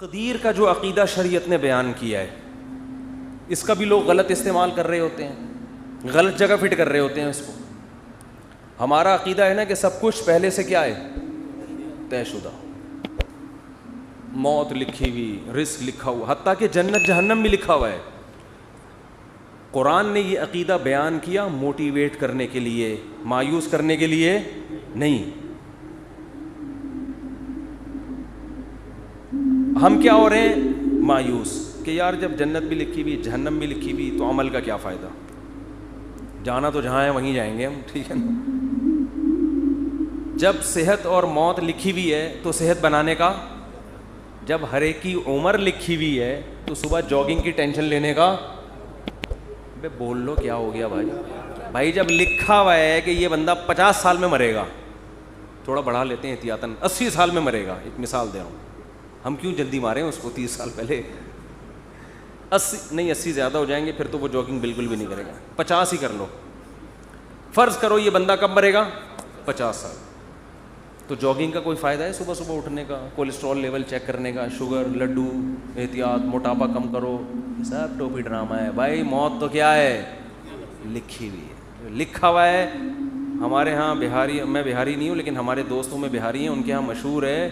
تقدیر کا جو عقیدہ شریعت نے بیان کیا ہے اس کا بھی لوگ غلط استعمال کر رہے ہوتے ہیں, غلط جگہ فٹ کر رہے ہوتے ہیں اس کو. ہمارا عقیدہ ہے نا کہ سب کچھ پہلے سے کیا ہے, طے شدہ, موت لکھی ہوئی, رزق لکھا ہوا, حتیٰ کہ جنت جہنم بھی لکھا ہوا ہے. قرآن نے یہ عقیدہ بیان کیا موٹیویٹ کرنے کے لیے, مایوس کرنے کے لیے نہیں. ہم کیا ہو رہے ہیں, مایوس, کہ یار جب جنت بھی لکھی ہوئی جہنم بھی لکھی ہوئی تو عمل کا کیا فائدہ, جانا تو جہاں ہے وہیں جائیں گے ہم, ٹھیک ہے نا. جب صحت اور موت لکھی ہوئی ہے تو صحت بنانے کا, جب ہر ایک کی عمر لکھی ہوئی ہے تو صبح جاگنگ کی ٹینشن لینے کا, بے بول لو کیا ہو گیا بھائی جب لکھا ہوا ہے کہ یہ بندہ 50 سال میں مرے گا, تھوڑا بڑھا لیتے ہیں احتیاطاً 80 سال میں مرے گا, ایک مثال دے رہا ہوں, ہم کیوں جلدی ماریں اس کو 30 سال پہلے, 80 زیادہ ہو جائیں گے پھر تو وہ جاگنگ بالکل بھی نہیں کرے گا, 50 ہی کر لو. فرض کرو یہ بندہ کب مرے گا, 50 سال, تو جاگنگ کا کوئی فائدہ ہے صبح صبح اٹھنے کا, کولیسٹرول لیول چیک کرنے کا, شوگر, لڈو, احتیاط, موٹاپا کم کرو, سب ٹوپی ڈرامہ ہے بھائی. موت تو کیا ہے, لکھی ہوئی ہے, لکھا ہوا ہے. ہمارے ہاں بہاری, میں بہاری نہیں ہوں لیکن ہمارے دوستوں میں بہاری ہیں, ان کے ہاں مشہور ہے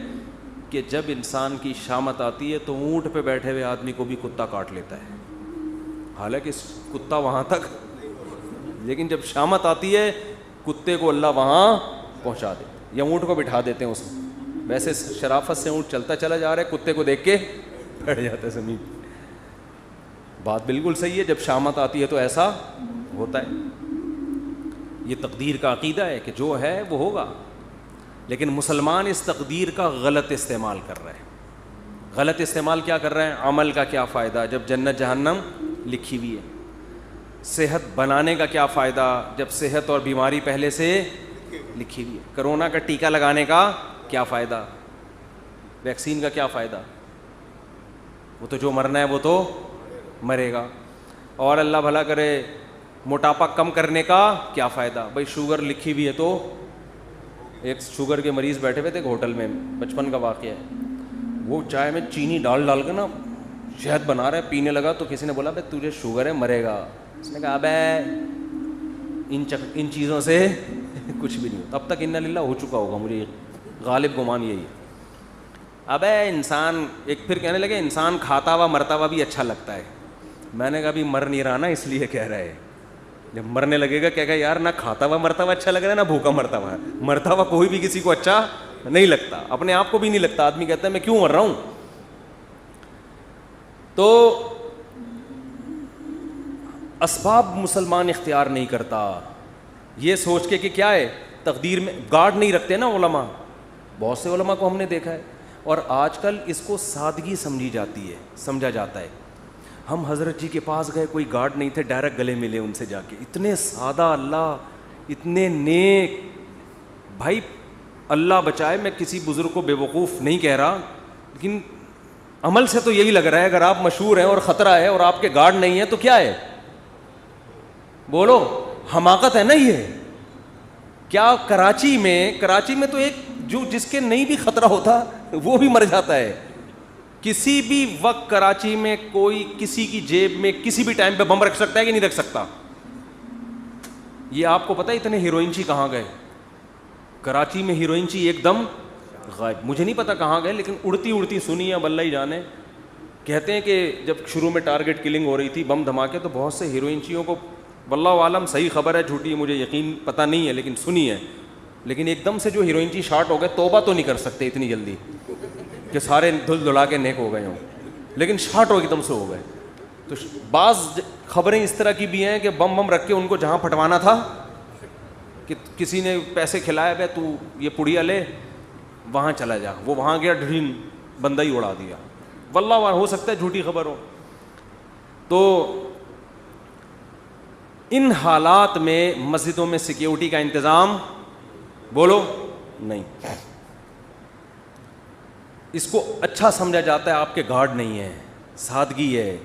کہ جب انسان کی شامت آتی ہے تو اونٹ پہ بیٹھے ہوئے آدمی کو بھی کتا کاٹ لیتا ہے, حالانکہ کتا وہاں تک, لیکن جب شامت آتی ہے کتے کو اللہ وہاں پہنچا دے, یا اونٹ کو بٹھا دیتے ہیں اس میں. ویسے شرافت سے اونٹ چلتا چلا جا رہا ہے, کتے کو دیکھ کے بیٹھ جاتا ہے زمین. بات بالکل صحیح ہے, جب شامت آتی ہے تو ایسا ہوتا ہے. یہ تقدیر کا عقیدہ ہے کہ جو ہے وہ ہوگا, لیکن مسلمان اس تقدیر کا غلط استعمال کر رہے ہیں. غلط استعمال کیا کر رہے ہیں, عمل کا کیا فائدہ جب جنت جہنم لکھی ہوئی ہے, صحت بنانے کا کیا فائدہ جب صحت اور بیماری پہلے سے لکھی ہوئی ہے, کرونا کا ٹیکہ لگانے کا کیا فائدہ, ویکسین کا کیا فائدہ, وہ تو جو مرنا ہے وہ تو مرے گا. اور اللہ بھلا کرے موٹاپا کم کرنے کا کیا فائدہ, بھائی شوگر لکھی ہوئی ہے تو, ایک شوگر کے مریض بیٹھے ہوئے تھے ایک ہوٹل میں, بچپن کا واقعہ ہے, وہ چائے میں چینی ڈال ڈال کے نا شہد بنا رہا ہے, پینے لگا تو کسی نے بولا بھائی تجھے شوگر ہے مرے گا, اس نے کہا ابے ان چیزوں سے کچھ بھی نہیں ہوتا. اب تک انا للہ ہو چکا ہوگا, مجھے غالب گمان یہی ہے. ابے انسان, ایک پھر کہنے لگے انسان کھاتا ہوا مرتا ہوا بھی اچھا لگتا ہے. میں نے کہا ابھی مر نہیں رہا نا اس لیے کہہ رہا ہے, جب مرنے لگے گا کہے گا یار نہ کھاتا ہوا مرتا ہوا اچھا لگ رہا ہے نہ بھوکا مرتا ہوا. مرتا ہوا کوئی بھی کسی کو اچھا نہیں لگتا, اپنے آپ کو بھی نہیں لگتا. آدمی کہتا ہے میں کیوں مر رہا ہوں. تو اسباب مسلمان اختیار نہیں کرتا, یہ سوچ کے کہ کیا ہے تقدیر میں گارڈ نہیں رکھتے نا علماء. بہت سے علماء کو ہم نے دیکھا ہے, اور آج کل اس کو سادگی سمجھی جاتی ہے, سمجھا جاتا ہے. ہم حضرت جی کے پاس گئے, کوئی گارڈ نہیں تھے, ڈائریکٹ گلے ملے ان سے جا کے, اتنے سادہ اللہ, اتنے نیک. بھائی اللہ بچائے, میں کسی بزرگ کو بے وقوف نہیں کہہ رہا, لیکن عمل سے تو یہی لگ رہا ہے اگر آپ مشہور ہیں اور خطرہ ہے اور آپ کے گارڈ نہیں ہے تو کیا ہے, بولو حماقت ہے نا یہ. کیا کراچی میں تو ایک جو جس کے نہیں بھی خطرہ ہوتا وہ بھی مر جاتا ہے. کسی بھی وقت کراچی میں کوئی کسی کی جیب میں کسی بھی ٹائم پہ بم رکھ سکتا ہے کہ نہیں رکھ سکتا. یہ آپ کو پتہ ہے اتنے ہیروئنچی کہاں گئے, کراچی میں ہیروئنچی ایک دم غائب. مجھے نہیں پتا کہاں گئے, لیکن اڑتی سنی اب اللہ ہی جانے. کہتے ہیں کہ جب شروع میں ٹارگٹ کلنگ ہو رہی تھی, بم دھماکے, تو بہت سے ہیروئنچیوں کو, واللہ عالم صحیح خبر ہے جھوٹی مجھے یقین پتہ نہیں ہے لیکن سنی ہے, لیکن ایک دم سے جو ہیروئنچی شارٹ ہو گئے, توبہ تو نہیں کر سکتے اتنی جلدی کہ سارے دھل دھلا کے نیک ہو گئے ہوں, لیکن شارٹ ہو ایک دم سے ہو گئے. تو بعض خبریں اس طرح کی بھی ہیں کہ بم رکھ کے ان کو جہاں پھٹوانا تھا, کہ کسی نے پیسے کھلائے بھائی تو یہ پڑیا لے وہاں چلا جا, وہ وہاں گیا ڈھین بندہ ہی اڑا دیا. واللہ ہو سکتا ہے جھوٹی خبر ہو. تو ان حالات میں مسجدوں میں سیکیورٹی کا انتظام بولو نہیں, اس کو اچھا سمجھا جاتا ہے آپ کے گارڈ نہیں ہے, سادگی ہے,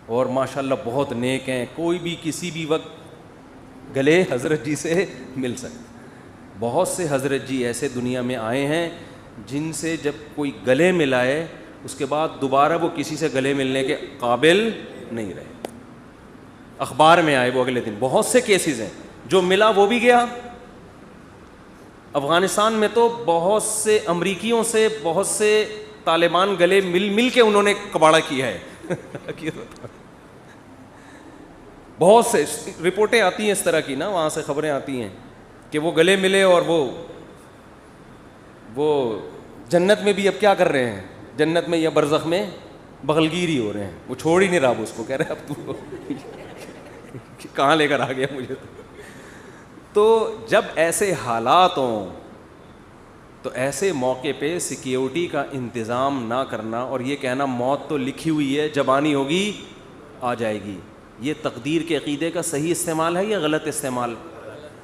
اور ماشاءاللہ بہت نیک ہیں, کوئی بھی کسی بھی وقت گلے حضرت جی سے مل سکتے. بہت سے حضرت جی ایسے دنیا میں آئے ہیں جن سے جب کوئی گلے ملائے اس کے بعد دوبارہ وہ کسی سے گلے ملنے کے قابل نہیں رہے. اخبار میں آئے وہ اگلے دن, بہت سے کیسز ہیں. جو ملا وہ بھی گیا. افغانستان میں تو بہت سے امریکیوں سے بہت سے طالبان گلے مل کے انہوں نے کباڑہ کیا ہے. بہت سے رپورٹیں آتی ہیں اس طرح کی نا, وہاں سے خبریں آتی ہیں کہ وہ گلے ملے اور وہ جنت میں بھی اب کیا کر رہے ہیں, جنت میں یا برزخ میں بغلگیری ہو رہے ہیں. وہ چھوڑ ہی نہیں رہا اس کو, کہہ رہے اب تو کہاں لے کر آ گیا مجھے. تو جب ایسے حالات ہوں تو ایسے موقع پہ سیکیورٹی کا انتظام نہ کرنا اور یہ کہنا موت تو لکھی ہوئی ہے, جب آنی ہوگی آ جائے گی, یہ تقدیر کے عقیدے کا صحیح استعمال ہے یا غلط استعمال؟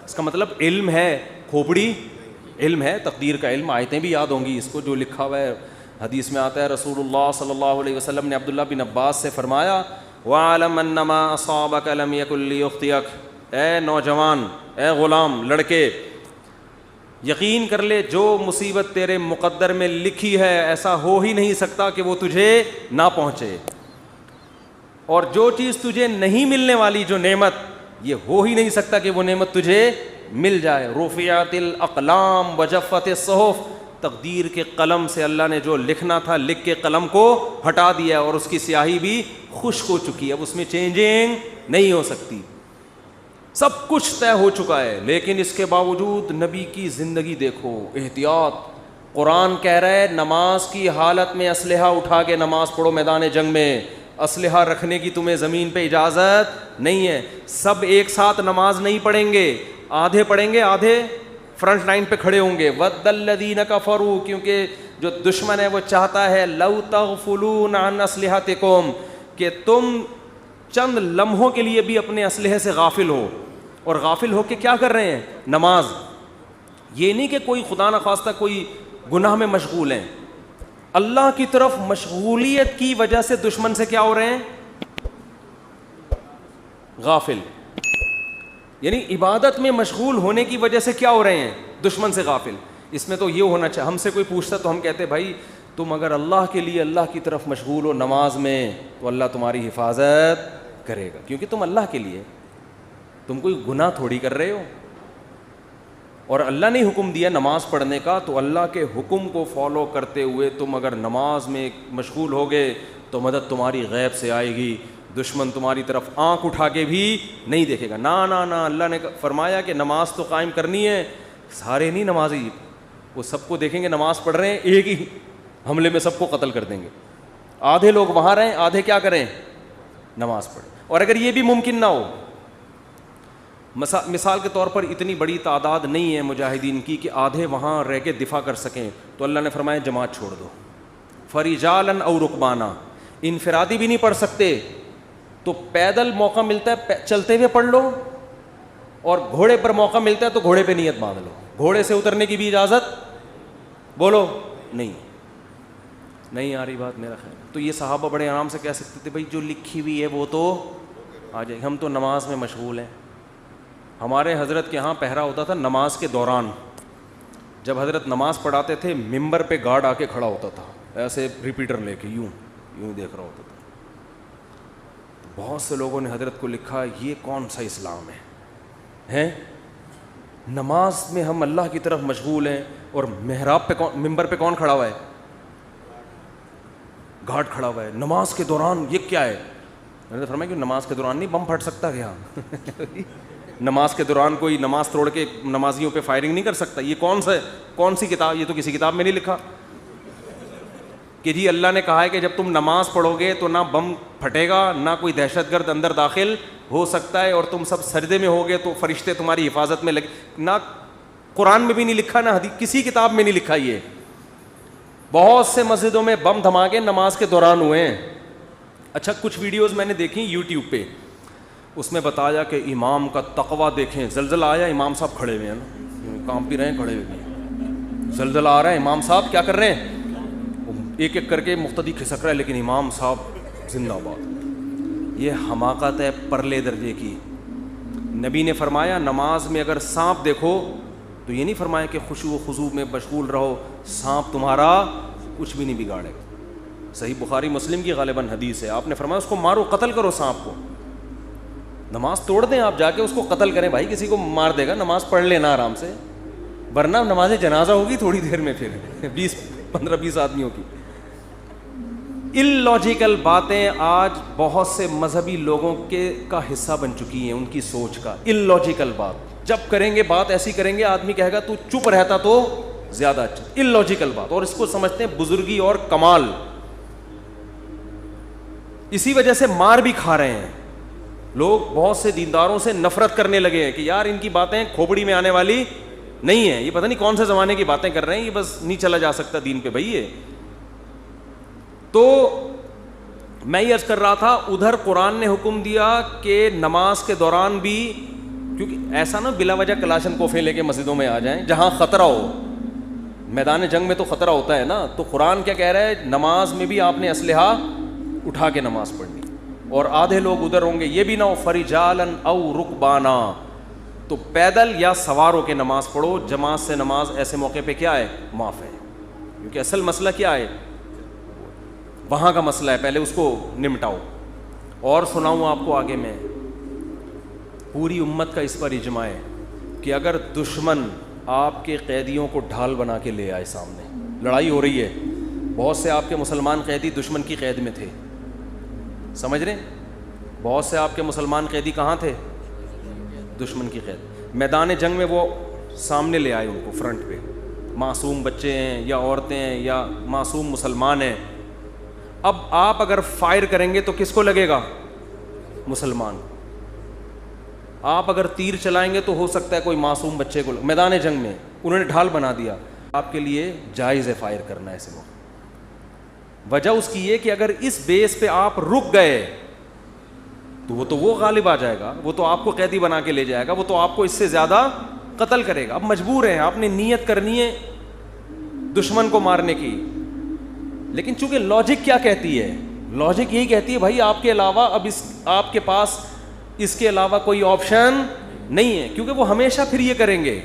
اس کا مطلب علم ہے, کھوپڑی علم ہے, تقدیر کا علم. آیتیں بھی یاد ہوں گی اس کو جو لکھا ہوا ہے. حدیث میں آتا ہے رسول اللہ صلی اللہ علیہ وسلم نے عبداللہ بن عباس سے فرمایا وَعَلَمْ أَنَّمَا أَصَابَكَ لَمْ يَكُنْ لِيُخْطِئَكَ, اے نوجوان, اے غلام, لڑکے, یقین کر لے جو مصیبت تیرے مقدر میں لکھی ہے ایسا ہو ہی نہیں سکتا کہ وہ تجھے نہ پہنچے, اور جو چیز تجھے نہیں ملنے والی, جو نعمت, یہ ہو ہی نہیں سکتا کہ وہ نعمت تجھے مل جائے. رفعت الاقلام وجفت الصحف, تقدیر کے قلم سے اللہ نے جو لکھنا تھا لکھ کے قلم کو ہٹا دیا اور اس کی سیاہی بھی خشک ہو چکی ہے, اب اس میں چینجنگ نہیں ہو سکتی. سب کچھ طے ہو چکا ہے, لیکن اس کے باوجود نبی کی زندگی دیکھو, احتیاط. قرآن کہہ رہا ہے نماز کی حالت میں اسلحہ اٹھا کے نماز پڑھو میدان جنگ میں, اسلحہ رکھنے کی تمہیں زمین پہ اجازت نہیں ہے. سب ایک ساتھ نماز نہیں پڑھیں گے, آدھے پڑھیں گے, آدھے فرنٹ لائن پہ کھڑے ہوں گے. وَدَّ الَّذِينَ كَفَرُوا, کیونکہ جو دشمن ہے وہ چاہتا ہے لَوْ تَغْفُلُونَ عَنْ أَسْلِحَتِكُمْ, کہ تم چند لمحوں کے لیے بھی اپنے اسلحے سے غافل ہو. اور غافل ہو کے کیا کر رہے ہیں؟ نماز. یہ نہیں کہ کوئی خدا نخواستہ کوئی گناہ میں مشغول ہیں, اللہ کی طرف مشغولیت کی وجہ سے دشمن سے کیا ہو رہے ہیں؟ غافل. یعنی عبادت میں مشغول ہونے کی وجہ سے کیا ہو رہے ہیں؟ دشمن سے غافل. اس میں تو یہ ہونا چاہیے, ہم سے کوئی پوچھتا تو ہم کہتے بھائی تم اگر اللہ کے لیے اللہ کی طرف مشغول ہو نماز میں تو اللہ تمہاری حفاظت کرے گا, کیونکہ تم اللہ کے لیے, تم کوئی گناہ تھوڑی کر رہے ہو. اور اللہ نے حکم دیا نماز پڑھنے کا, تو اللہ کے حکم کو فالو کرتے ہوئے تم اگر نماز میں مشغول ہوگے تو مدد تمہاری غیب سے آئے گی. دشمن تمہاری طرف آنکھ اٹھا کے بھی نہیں دیکھے گا. نا نا نا, اللہ نے فرمایا کہ نماز تو قائم کرنی ہے. سارے نہیں نمازی, وہ سب کو دیکھیں گے نماز پڑھ رہے ہیں, ایک ہی حملے میں سب کو قتل کر دیں گے. آدھے لوگ وہاں رہیں, آدھے کیا کریں؟ نماز پڑھیں. اور اگر یہ بھی ممکن نہ ہو, مثال کے طور پر اتنی بڑی تعداد نہیں ہے مجاہدین کی کہ آدھے وہاں رہ کے دفاع کر سکیں, تو اللہ نے فرمایا جماعت چھوڑ دو. فرجالاً او رکبانا, انفرادی بھی نہیں پڑھ سکتے تو پیدل موقع ملتا ہے چلتے ہوئے پڑھ لو, اور گھوڑے پر موقع ملتا ہے تو گھوڑے پہ نیت باندھ لو. گھوڑے سے اترنے کی بھی اجازت بولو نہیں آ رہی بات میرا خیال. تو یہ صحابہ بڑے آرام سے کہہ سکتے تھے بھائی جو لکھی ہوئی ہے وہ تو آ جائے, ہم تو نماز میں مشغول ہیں. ہمارے حضرت کے ہاں پہرا ہوتا تھا نماز کے دوران, جب حضرت نماز پڑھاتے تھے ممبر پہ گارڈ آ کے کھڑا ہوتا تھا, ایسے ریپیٹر لے کے یوں دیکھ رہا ہوتا تھا. بہت سے لوگوں نے حضرت کو لکھا یہ کون سا اسلام ہے؟ نماز میں ہم اللہ کی طرف مشغول ہیں اور محراب پہ ممبر پہ کون کھڑا ہوا ہے؟ گارڈ کھڑا ہوا ہے. نماز کے دوران یہ کیا ہے؟ میں نے فرمایا کہ نماز کے دوران نہیں بم پھٹ سکتا کیا؟ نماز کے دوران کوئی نماز توڑ کے نمازیوں پہ فائرنگ نہیں کر سکتا. یہ کون سی کتاب؟ یہ تو کسی کتاب میں نہیں لکھا کہ جی اللہ نے کہا ہے کہ جب تم نماز پڑھو گے تو نہ بم پھٹے گا, نہ کوئی دہشت گرد اندر داخل ہو سکتا ہے, اور تم سب سجدے میں ہوگے تو فرشتے تمہاری حفاظت میں لگے. نہ قرآن میں بھی نہیں لکھا, نہ حدیث کسی کتاب میں نہیں لکھا. یہ بہت سے مسجدوں میں بم دھماکے نماز کے دوران ہوئے ہیں. اچھا کچھ ویڈیوز میں نے دیکھی یوٹیوب پہ, اس میں بتایا کہ امام کا تقویٰ دیکھیں. زلزلہ آیا, امام صاحب کھڑے ہوئے ہیں نا, کام پی رہے ہیں, کھڑے ہوئے ہیں. زلزلہ آ رہا ہے, امام صاحب کیا کر رہے ہیں؟ ایک ایک کر کے مقتدی کھسک رہا ہے, لیکن امام صاحب زندہ باد. یہ حماقت ہے پرلے درجے کی. نبی نے فرمایا نماز میں اگر سانپ دیکھو تو یہ نہیں فرمایا کہ خشوع و خضوع میں مشغول رہو, سانپ تمہارا کچھ بھی نہیں بگاڑے گا. صحیح بخاری مسلم کی غالباً حدیث ہے, آپ نے فرمایا اس کو مارو, قتل کرو سانپ کو. نماز توڑ دیں آپ, جا کے اس کو قتل کریں. بھائی کسی کو مار دے گا, نماز پڑھ لینا آرام سے, ورنہ نماز جنازہ ہوگی تھوڑی دیر میں, پھر 15-20 آدمیوں کی. اللاجیکل باتیں آج بہت سے مذہبی لوگوں کا حصہ بن چکی ہیں, ان کی سوچ کا. اللاجیکل بات جب کریں گے, بات ایسی کریں گے, آدمی کہے گا تو چپ رہتا تو زیادہ اچھا. اللاجیکل بات, اور اس کو سمجھتے ہیں بزرگی اور کمال. اسی وجہ سے مار بھی کھا رہے ہیں لوگ. بہت سے دینداروں سے نفرت کرنے لگے ہیں کہ یار ان کی باتیں کھوپڑی میں آنے والی نہیں ہیں, یہ پتہ نہیں کون سے زمانے کی باتیں کر رہے ہیں, یہ بس نہیں چلا جا سکتا دین پہ بھائی. یہ تو میں یہ عرض کر رہا تھا, ادھر قرآن نے حکم دیا کہ نماز کے دوران بھی, کیونکہ ایسا نا بلا وجہ کلاشن کوفے لے کے مسجدوں میں آ جائیں جہاں خطرہ ہو. میدان جنگ میں تو خطرہ ہوتا ہے نا, تو قرآن کیا کہہ رہا ہے, نماز میں بھی آپ نے اسلحہ اٹھا کے نماز پڑھنی. اور آدھے لوگ ادھر ہوں گے, یہ بھی نہ ہو فرجالن او رکبانا, تو پیدل یا سوار ہو کے نماز پڑھو. جماعت سے نماز ایسے موقع پہ کیا ہے, معاف ہے, کیونکہ اصل مسئلہ کیا ہے, وہاں کا مسئلہ ہے, پہلے اس کو نمٹاؤ. اور سناؤں آپ کو آگے میں, پوری امت کا اس پر اجماع ہے کہ اگر دشمن آپ کے قیدیوں کو ڈھال بنا کے لے آئے سامنے, لڑائی ہو رہی ہے, بہت سے آپ کے مسلمان قیدی دشمن کی قید میں تھے, سمجھ رہے ہیں, بہت سے آپ کے مسلمان قیدی کہاں تھے, دشمن کی قید. میدان جنگ میں وہ سامنے لے آئے ان کو فرنٹ پہ, معصوم بچے ہیں یا عورتیں ہیں یا معصوم مسلمان ہیں. اب آپ اگر فائر کریں گے تو کس کو لگے گا, مسلمان. آپ اگر تیر چلائیں گے تو ہو سکتا ہے کوئی معصوم بچے کو. میدان جنگ میں انہوں نے ڈھال بنا دیا, آپ کے لیے جائز ہے فائر کرنا ایسے موقع. وجہ اس کی یہ کہ اگر اس بیس پہ آپ رک گئے تو وہ غالب آ جائے گا, وہ تو آپ کو قیدی بنا کے لے جائے گا, وہ تو آپ کو اس سے زیادہ قتل کرے گا. اب مجبور ہیں, آپ نے نیت کرنی ہے دشمن کو مارنے کی, لیکن چونکہ لاجک کیا کہتی ہے, لاجک یہی کہتی ہے بھائی آپ کے علاوہ اب آپ کے پاس اس کے علاوہ کوئی آپشن نہیں ہے, کیونکہ وہ ہمیشہ پھر یہ کریں گے.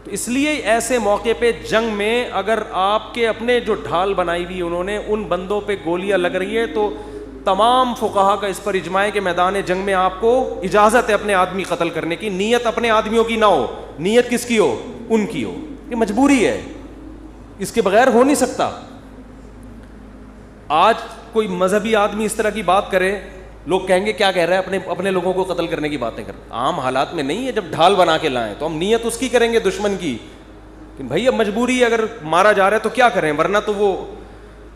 تو اس لیے ایسے موقع پہ جنگ میں اگر آپ کے اپنے جو ڈھال بنائی ہوئی انہوں نے ان بندوں پہ گولیاں لگ رہی ہیں, تو تمام فقہا کا اس پر اجماع ہے کہ میدان جنگ میں آپ کو اجازت ہے اپنے آدمی قتل کرنے کی. نیت اپنے آدمیوں کی نہ ہو, نیت کس کی ہو, ان کی ہو. یہ مجبوری ہے, اس کے بغیر ہو نہیں سکتا. آج کوئی مذہبی آدمی اس طرح کی بات کرے, لوگ کہیں گے کیا کہہ رہا ہے, اپنے لوگوں کو قتل کرنے کی باتیں کر. عام حالات میں نہیں ہے, جب ڈھال بنا کے لائیں تو ہم نیت اس کی کریں گے دشمن کی, کہ بھائی اب مجبوری ہے, اگر مارا جا رہا ہے تو کیا کریں, ورنہ تو وہ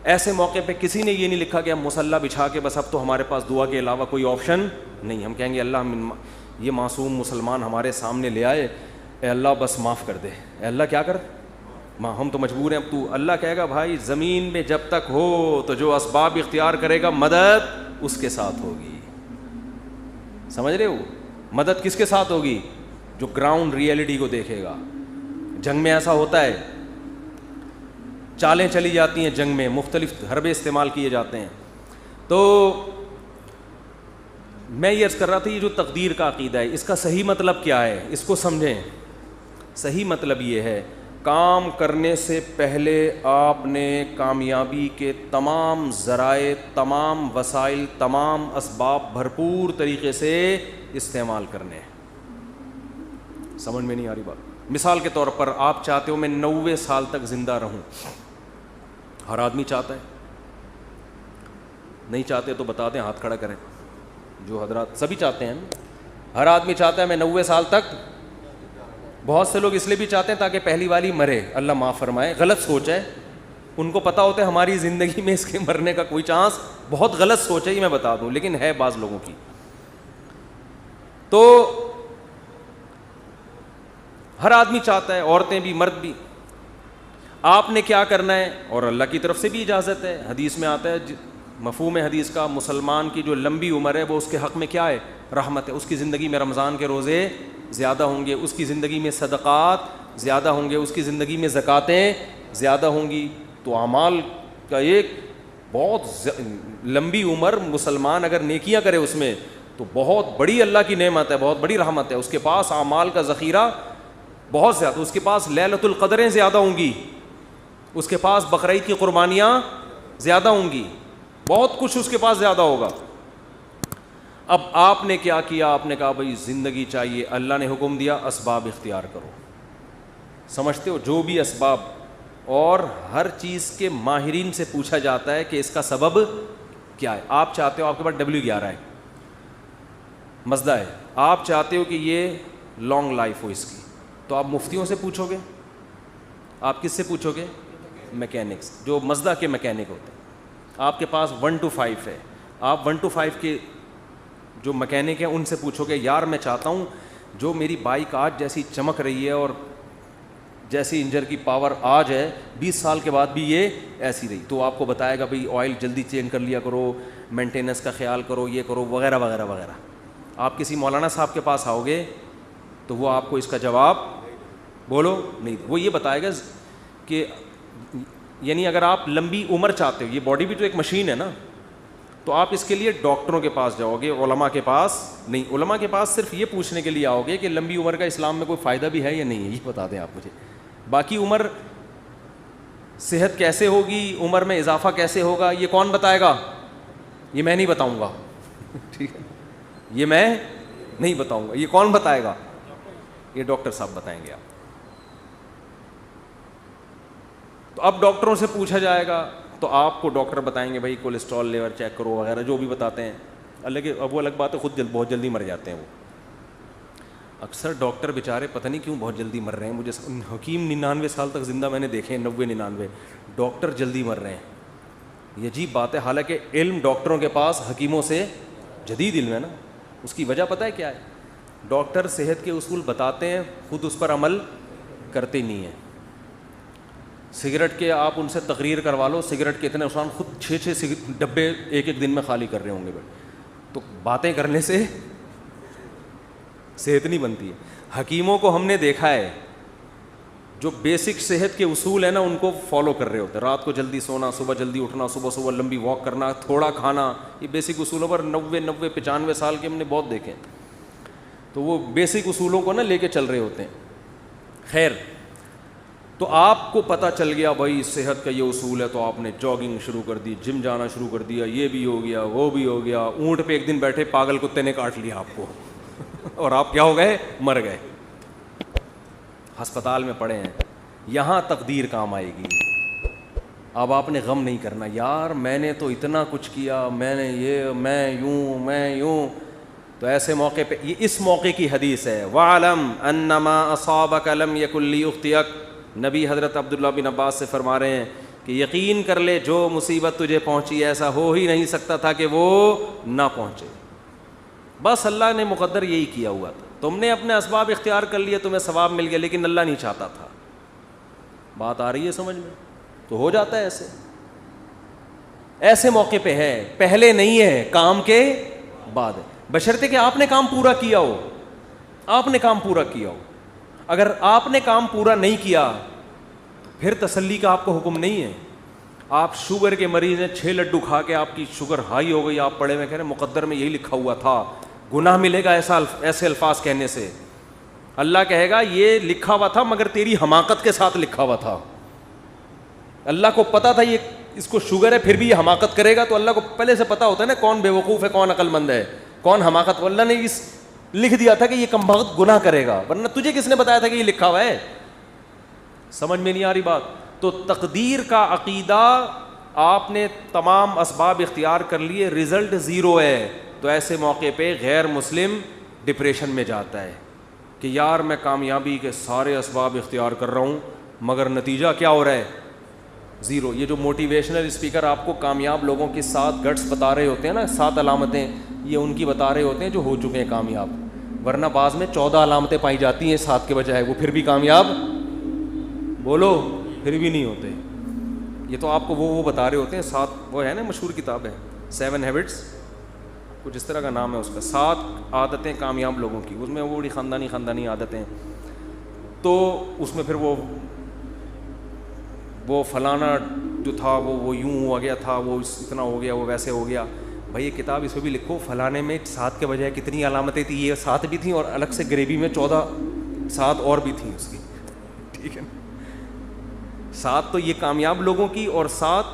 ایسے موقع پہ کسی نے یہ نہیں لکھا کہ ہم مسلح بچھا کے بس اب تو ہمارے پاس دعا کے علاوہ کوئی آپشن نہیں. ہم کہیں گے اللہ یہ معصوم مسلمان ہمارے سامنے لے آئے, اے اللہ بس معاف کر دے, اے اللہ کیا کر, ہم تو مجبور ہیں اب تو. اللہ کہے گا بھائی زمین میں جب تک ہو تو جو اسباب اختیار کرے گا مدد اس کے ساتھ ہوگی. سمجھ رہے ہو, مدد کس کے ساتھ ہوگی, جو گراؤنڈ ریئلٹی کو دیکھے گا. جنگ میں ایسا ہوتا ہے, چالیں چلی جاتی ہیں جنگ میں, مختلف حربے استعمال کیے جاتے ہیں. تو میں یہ عرض کر رہا تھا, یہ جو تقدیر کا عقیدہ ہے اس کا صحیح مطلب کیا ہے, اس کو سمجھیں. صحیح مطلب یہ ہے, کام کرنے سے پہلے آپ نے کامیابی کے تمام ذرائع, تمام وسائل, تمام اسباب بھرپور طریقے سے استعمال کرنے ہیں. سمجھ میں نہیں آ رہی بات؟ مثال کے طور پر آپ چاہتے ہو میں 90 سال تک زندہ رہوں, ہر آدمی چاہتا ہے. نہیں چاہتے تو بتا دیں, ہاتھ کھڑا کریں. جو حضرات سبھی چاہتے ہیں, ہر آدمی چاہتا ہے میں 90 سال تک. بہت سے لوگ اس لیے بھی چاہتے ہیں تاکہ پہلی والی مرے, اللہ معاف فرمائے, غلط سوچ ہے. ان کو پتا ہوتا ہے ہماری زندگی میں اس کے مرنے کا کوئی چانس, بہت غلط سوچ ہے یہ میں بتا دوں, لیکن ہے بعض لوگوں کی. تو ہر آدمی چاہتا ہے, عورتیں بھی مرد بھی. آپ نے کیا کرنا ہے, اور اللہ کی طرف سے بھی اجازت ہے, حدیث میں آتا ہے, مفہوم حدیث کا, مسلمان کی جو لمبی عمر ہے وہ اس کے حق میں کیا ہے, رحمت ہے. اس کی زندگی میں رمضان کے روزے زیادہ ہوں گے, اس کی زندگی میں صدقات زیادہ ہوں گے, اس کی زندگی میں زکاتیں زیادہ ہوں گی. تو اعمال کا ایک بہت لمبی عمر, مسلمان اگر نیکیاں کرے اس میں تو بہت بڑی اللہ کی نعمت ہے, بہت بڑی رحمت ہے. اس کے پاس اعمال کا ذخیرہ بہت زیادہ, اس کے پاس لیلۃ القدریں زیادہ ہوں گی, اس کے پاس بقرعید کی قربانیاں زیادہ ہوں گی, بہت کچھ اس کے پاس زیادہ ہوگا. اب آپ نے کیا کیا, آپ نے کہا بھائی زندگی چاہیے, اللہ نے حکم دیا اسباب اختیار کرو. سمجھتے ہو, جو بھی اسباب, اور ہر چیز کے ماہرین سے پوچھا جاتا ہے کہ اس کا سبب کیا ہے. آپ چاہتے ہو, آپ کے پاس W11 ہے, مزدہ ہے, آپ چاہتے ہو کہ یہ لانگ لائف ہو اس کی, تو آپ مفتیوں سے پوچھو گے. آپ کس سے پوچھو گے؟ میکینکس, جو مزدہ کے میکینک ہوتے ہیں. آپ کے پاس 1 to 5 ہے, آپ 1 to 5 کے جو میکینک ہیں ان سے پوچھو گے یار میں چاہتا ہوں جو میری بائک آج جیسی چمک رہی ہے اور جیسی انجن کی پاور آج ہے 20 سال کے بعد بھی یہ ایسی رہی, تو آپ کو بتائے گا بھئی آئل جلدی چینج کر لیا کرو, مینٹیننس کا خیال کرو, یہ کرو وغیرہ وغیرہ وغیرہ. آپ کسی مولانا صاحب کے پاس آؤ گے تو وہ آپ کو اس کا جواب بولو نہیں, وہ یہ بتائے گا کہ یعنی اگر آپ لمبی عمر چاہتے ہو, یہ باڈی بھی تو ایک مشین ہے نا, تو آپ اس کے لیے ڈاکٹروں کے پاس جاؤ گے, علماء کے پاس نہیں. علماء کے پاس صرف یہ پوچھنے کے لیے آؤ گے کہ لمبی عمر کا اسلام میں کوئی فائدہ بھی ہے یا نہیں ہے, یہ بتا دیں آپ مجھے. باقی عمر, صحت کیسے ہوگی, عمر میں اضافہ کیسے ہوگا, یہ کون بتائے گا؟ یہ میں نہیں بتاؤں گا, ٹھیک ہے, یہ میں نہیں بتاؤں گا. یہ کون بتائے گا؟ یہ ڈاکٹر صاحب بتائیں گے. آپ تو اب ڈاکٹروں سے پوچھا جائے گا تو آپ کو ڈاکٹر بتائیں گے بھائی کولیسٹرول لیول چیک کرو وغیرہ جو بھی بتاتے ہیں. اب وہ الگ بات ہے, خود بہت جلدی مر جاتے ہیں وہ. اکثر ڈاکٹر بیچارے پتہ نہیں کیوں بہت جلدی مر رہے ہیں. مجھے حکیم 99 سال تک زندہ میں نے دیکھے ہیں, 90-99. ڈاکٹر جلدی مر رہے ہیں, یہ عجیب بات ہے. حالانکہ علم ڈاکٹروں کے پاس حکیموں سے جدید علم ہے نا. اس کی وجہ پتہ ہے کیا ہے؟ ڈاکٹر صحت کے اصول بتاتے ہیں, خود اس پر عمل کرتے نہیں ہیں. سگریٹ کے آپ ان سے تقریر کروا لو, سگریٹ کے اتنے نقصان, خود 6 ڈبے ایک دن میں خالی کر رہے ہوں گے. تو باتیں کرنے سے صحت نہیں بنتی ہے. حکیموں کو ہم نے دیکھا ہے جو بیسک صحت کے اصول ہیں نا ان کو فالو کر رہے ہوتے ہیں. رات کو جلدی سونا, صبح جلدی اٹھنا, صبح لمبی واک کرنا, تھوڑا کھانا, یہ بیسک اصولوں پر 90-95 سال کے ہم نے بہت دیکھے. تو وہ بیسک اصولوں کو نا لے کے چل رہے ہوتے ہیں. خیر, تو آپ کو پتہ چل گیا بھائی صحت کا یہ اصول ہے, تو آپ نے جاگنگ شروع کر دی, جم جانا شروع کر دیا, یہ بھی ہو گیا وہ بھی ہو گیا. اونٹ پہ ایک دن بیٹھے پاگل کتے نے کاٹ لیا آپ کو اور آپ کیا ہو گئے؟ مر گئے, ہسپتال میں پڑے ہیں. یہاں تقدیر کام آئے گی. اب آپ نے غم نہیں کرنا یار میں نے تو اتنا کچھ کیا, میں نے یہ, میں یوں. تو ایسے موقع پہ, یہ اس موقع کی حدیث ہے, وَعْلَمْ أَنَّمَا أَصَابَكَ لَمْ يَكُنْ لِيُخْطِئَكَ. نبی حضرت عبداللہ بن عباس سے فرما رہے ہیں کہ یقین کر لے جو مصیبت تجھے پہنچی ایسا ہو ہی نہیں سکتا تھا کہ وہ نہ پہنچے. بس اللہ نے مقدر یہی کیا ہوا تھا. تم نے اپنے اسباب اختیار کر لیے, تمہیں ثواب مل گیا, لیکن اللہ نہیں چاہتا تھا. بات آ رہی ہے سمجھ میں؟ تو ہو جاتا ہے ایسے موقع پہ ہے, پہلے نہیں ہے, کام کے بعد ہے. بشرطے کہ آپ نے کام پورا کیا ہو, آپ نے کام پورا کیا ہو. اگر آپ نے کام پورا نہیں کیا پھر تسلی کا آپ کو حکم نہیں ہے. آپ شوگر کے مریض ہیں, 6 لڈو کھا کے آپ کی شوگر ہائی ہو گئی, آپ پڑے میں کہہ رہے ہیں مقدر میں یہی لکھا ہوا تھا, گناہ ملے گا ایسے الفاظ کہنے سے. اللہ کہے گا یہ لکھا ہوا تھا مگر تیری حماقت کے ساتھ لکھا ہوا تھا. اللہ کو پتا تھا یہ اس کو شوگر ہے پھر بھی یہ حماقت کرے گا, تو اللہ کو پہلے سے پتا ہوتا ہے نا کون بے وقوف ہے, کون عقل مند ہے, کون حماقت. اللہ نے اس لکھ دیا تھا کہ یہ کمبخت گناہ کرے گا, ورنہ تجھے کس نے بتایا تھا کہ یہ لکھا ہوا ہے؟ سمجھ میں نہیں آ رہی بات؟ تو تقدیر کا عقیدہ, آپ نے تمام اسباب اختیار کر لیے, رزلٹ 0 ہے. تو ایسے موقع پہ غیر مسلم ڈپریشن میں جاتا ہے کہ یار میں کامیابی کے سارے اسباب اختیار کر رہا ہوں مگر نتیجہ کیا ہو رہا ہے؟ 0. یہ جو موٹیویشنل اسپیکر آپ کو کامیاب لوگوں کی 7 گٹس بتا رہے ہوتے ہیں نا, 7 علامتیں, یہ ان کی بتا رہے ہوتے ہیں جو ہو چکے ہیں کامیاب. ورنہ بعض میں 14 علامتیں پائی جاتی ہیں 7 کے بجائے, وہ پھر بھی کامیاب, بولو, پھر بھی نہیں ہوتے. یہ تو آپ کو وہ بتا رہے ہوتے ہیں 7, وہ ہے نا مشہور کتاب ہے 7 ہیبٹس, کچھ اس طرح کا نام ہے اس کا, 7 عادتیں کامیاب لوگوں کی. اس میں وہ بڑی خاندانی عادتیں, تو اس میں پھر وہ فلانا جو تھا وہ یوں ہوا گیا تھا, وہ اتنا ہو گیا, وہ ویسے ہو گیا. بھائی یہ کتاب اس میں بھی لکھو فلانے میں 7 کے بجائے کتنی علامتیں تھیں, یہ 7 بھی تھیں اور الگ سے گریوی میں 7 اور بھی تھیں اس کی, ٹھیک ہے نا. 7 تو یہ کامیاب لوگوں کی اور 7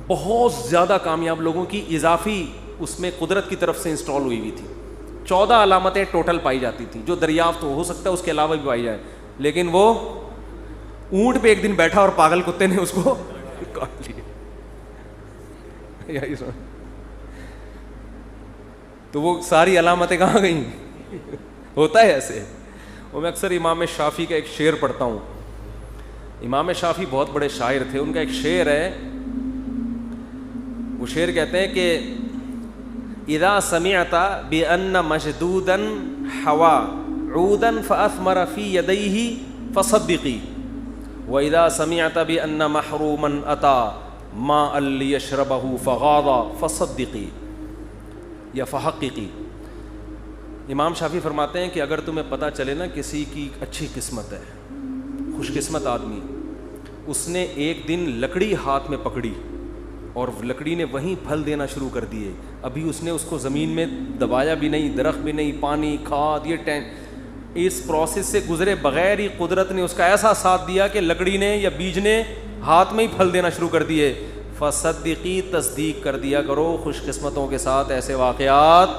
بہت زیادہ کامیاب لوگوں کی اضافی اس میں قدرت کی طرف سے انسٹال ہوئی تھی. 14 علامتیں ٹوٹل پائی جاتی تھیں جو دریافت ہو سکتا ہے اس کے علاوہ بھی پائی جائے, لیکن وہ اونٹ پہ ایک دن بیٹھا اور پاگل کتے نے اس کو کاٹ لیا. تو وہ ساری علامتیں کہاں گئیں؟ ہوتا ہے ایسے. وہ میں اکثر امام شافعی کا ایک شعر پڑھتا ہوں. امام شافعی بہت بڑے شاعر تھے. ان کا ایک شعر ہے, وہ شعر کہتے ہیں کہ اذا سمعت بان مشدودا حوا عودا فاثمر في يديه فصدقي واذا سمعت بان محروما اتى ماء ليشربه فغاض فصدقي یا فحققی. امام شافعی فرماتے ہیں کہ اگر تمہیں پتہ چلے نا کسی کی اچھی قسمت ہے, خوش قسمت آدمی, اس نے ایک دن لکڑی ہاتھ میں پکڑی اور لکڑی نے وہیں پھل دینا شروع کر دیے, ابھی اس نے اس کو زمین میں دبایا بھی نہیں, درخت بھی نہیں, پانی کھاد یہ اس پروسیس سے گزرے بغیر ہی قدرت نے اس کا ایسا ساتھ دیا کہ لکڑی نے یا بیج نے ہاتھ میں ہی پھل دینا شروع کر دیے. فصدقی, تصدیق کر دیا کرو, خوش قسمتوں کے ساتھ ایسے واقعات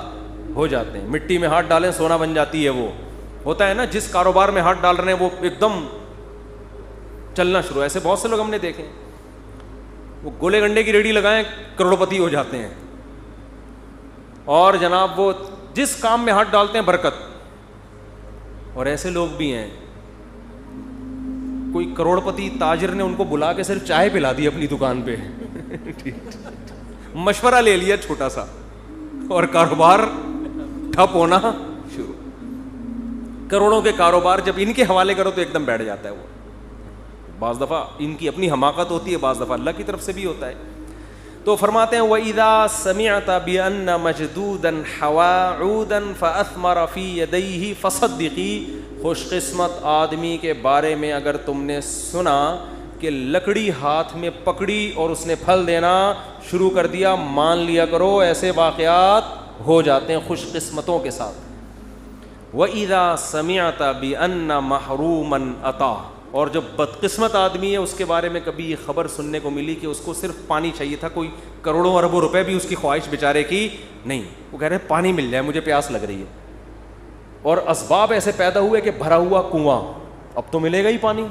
ہو جاتے ہیں. مٹی میں ہاتھ ڈالیں سونا بن جاتی ہے. وہ ہوتا ہے نا, جس کاروبار میں ہاتھ ڈال رہے ہیں وہ ایک دم چلنا شروع. ایسے بہت سے لوگ ہم نے دیکھے, وہ گولے گنڈے کی ریڑھی لگائیں کروڑ پتی ہو جاتے ہیں, اور جناب وہ جس کام میں ہاتھ ڈالتے ہیں برکت. اور ایسے لوگ بھی ہیں, کوئی کروڑ پتی تاجر نے ان کو بلا کے صرف چائے پلا دی اپنی دکان پہ, مشورہ لے لیا چھوٹا سا, اور کاروبار ٹھپ ہونا شروع. کروڑوں کے کاروبار جب ان کے حوالے کرو تو ایک دم بیٹھ جاتا ہے وہ. بعض دفعہ ان کی اپنی حماقت ہوتی ہے, بعض دفعہ اللہ کی طرف سے بھی ہوتا ہے. تو فرماتے ہیں وَإِذَا سَمِعْتَ بِأَنَّ مَجْدُودًا حَوَا عُودًا فَأَثْمَرَ فِي يَدَيْهِ فَصَدِّقِي. خوش قسمت آدمی کے بارے میں اگر تم نے سنا کہ لکڑی ہاتھ میں پکڑی اور اس نے پھل دینا شروع کر دیا, مان لیا کرو ایسے واقعات ہو جاتے ہیں خوش قسمتوں کے ساتھ. وَإِذَا سَمِعْتَ بِأَنَّ مَحْرُومًا أَتَى. اور جب بدقسمت آدمی ہے اس کے بارے میں کبھی یہ خبر سننے کو ملی کہ اس کو صرف پانی چاہیے تھا, کوئی کروڑوں اربوں روپے بھی اس کی خواہش بیچارے کی نہیں, وہ کہہ رہے ہیں پانی مل جائے مجھے پیاس لگ رہی ہے, اور اسباب ایسے پیدا ہوئے کہ بھرا ہوا کنواں, اب تو ملے گا ہی پانی,